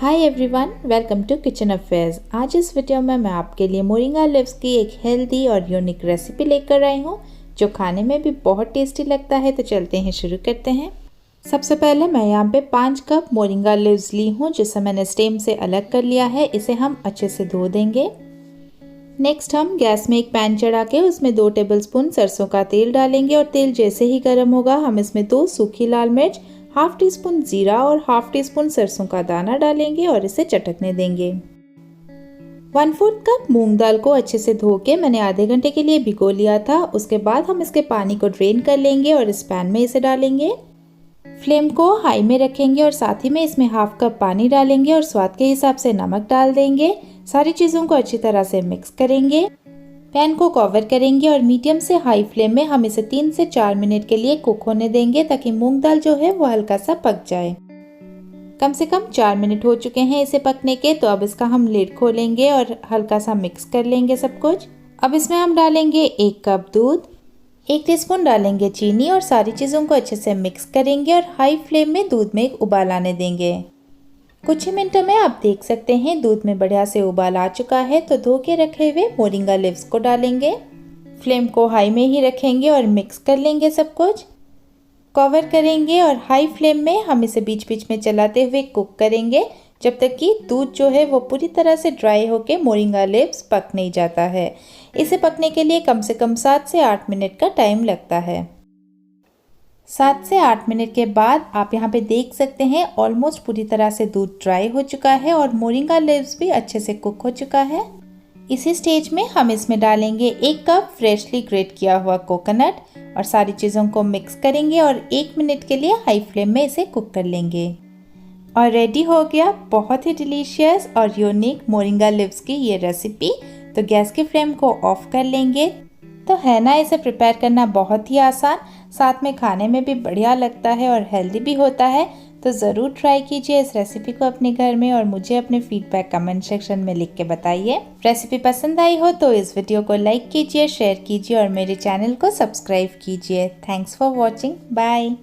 Hi everyone, welcome to kitchen affairs. आज इस video में मैं आपके लिए मोरिंगा लीव्स की एक हेल्दी और यूनिक रेसिपी लेकर आई हूँ जो खाने में भी बहुत टेस्टी लगता है। तो चलते हैं, शुरू करते हैं। सबसे पहले मैं यहाँ पे 5 कप मोरिंगा लीव्स ली हूँ जिसे मैंने स्टेम से अलग कर लिया है। इसे हम अच्छे से धो देंगे। नेक्स्ट हम गैस में एक पैन चढ़ा के उसमें 2 टेबलस्पून सरसों का तेल डालेंगे और तेल जैसे ही गर्म होगा हम इसमें 2 सूखी लाल मिर्च, हाफ टी स्पून जीरा और हाफ टी स्पून सरसों का दाना डालेंगे और इसे चटकने देंगे। 1/4 कप मूंग दाल को अच्छे से धो के मैंने आधे घंटे के लिए भिगो लिया था। उसके बाद हम इसके पानी को ड्रेन कर लेंगे और इस पैन में इसे डालेंगे। फ्लेम को हाई में रखेंगे और साथ ही में इसमें हाफ कप पानी डालेंगे और स्वाद के हिसाब से नमक डाल देंगे। सारी चीज़ों को अच्छी तरह से मिक्स करेंगे। पैन को कवर करेंगे और मीडियम से हाई फ्लेम में हम इसे 3 से 4 मिनट के लिए कुक होने देंगे ताकि मूंग दाल जो है वो हल्का सा पक जाए। कम से कम 4 मिनट हो चुके हैं इसे पकने के। तो अब इसका हम लिड खोलेंगे और हल्का सा मिक्स कर लेंगे सब कुछ। अब इसमें हम डालेंगे 1 कप दूध, 1 टीस्पून डालेंगे चीनी और सारी चीज़ों को अच्छे से मिक्स करेंगे और हाई फ्लेम में दूध में एक उबाल आने देंगे। कुछ ही मिनटों में आप देख सकते हैं दूध में बढ़िया से उबाल आ चुका है। तो धो के रखे हुए मोरिंगा लीव्स को डालेंगे। फ्लेम को हाई में ही रखेंगे और मिक्स कर लेंगे सब कुछ। कवर करेंगे और हाई फ्लेम में हम इसे बीच बीच में चलाते हुए कुक करेंगे जब तक कि दूध जो है वो पूरी तरह से ड्राई होके मोरिंगा लीव्स पक नहीं जाता है। इसे पकने के लिए कम से कम 7 से 8 मिनट का टाइम लगता है। 7 से 8 मिनट के बाद आप यहाँ पे देख सकते हैं ऑलमोस्ट पूरी तरह से दूध ड्राई हो चुका है और मोरिंगा लीव्स भी अच्छे से कुक हो चुका है। इसी स्टेज में हम इसमें डालेंगे 1 कप फ्रेशली ग्रेट किया हुआ कोकोनट और सारी चीज़ों को मिक्स करेंगे और 1 मिनट के लिए हाई फ्लेम में इसे कुक कर लेंगे। और रेडी हो गया बहुत ही डिलीशियस और यूनिक मोरिंगा लीव्स की ये रेसिपी। तो गैस की फ्लेम को ऑफ कर लेंगे। तो है ना, इसे प्रिपेयर करना बहुत ही आसान, साथ में खाने में भी बढ़िया लगता है और हेल्दी भी होता है। तो ज़रूर ट्राई कीजिए इस रेसिपी को अपने घर में और मुझे अपने फीडबैक कमेंट सेक्शन में लिख के बताइए। रेसिपी पसंद आई हो तो इस वीडियो को लाइक कीजिए, शेयर कीजिए और मेरे चैनल को सब्सक्राइब कीजिए। Thanks for watching. बाय।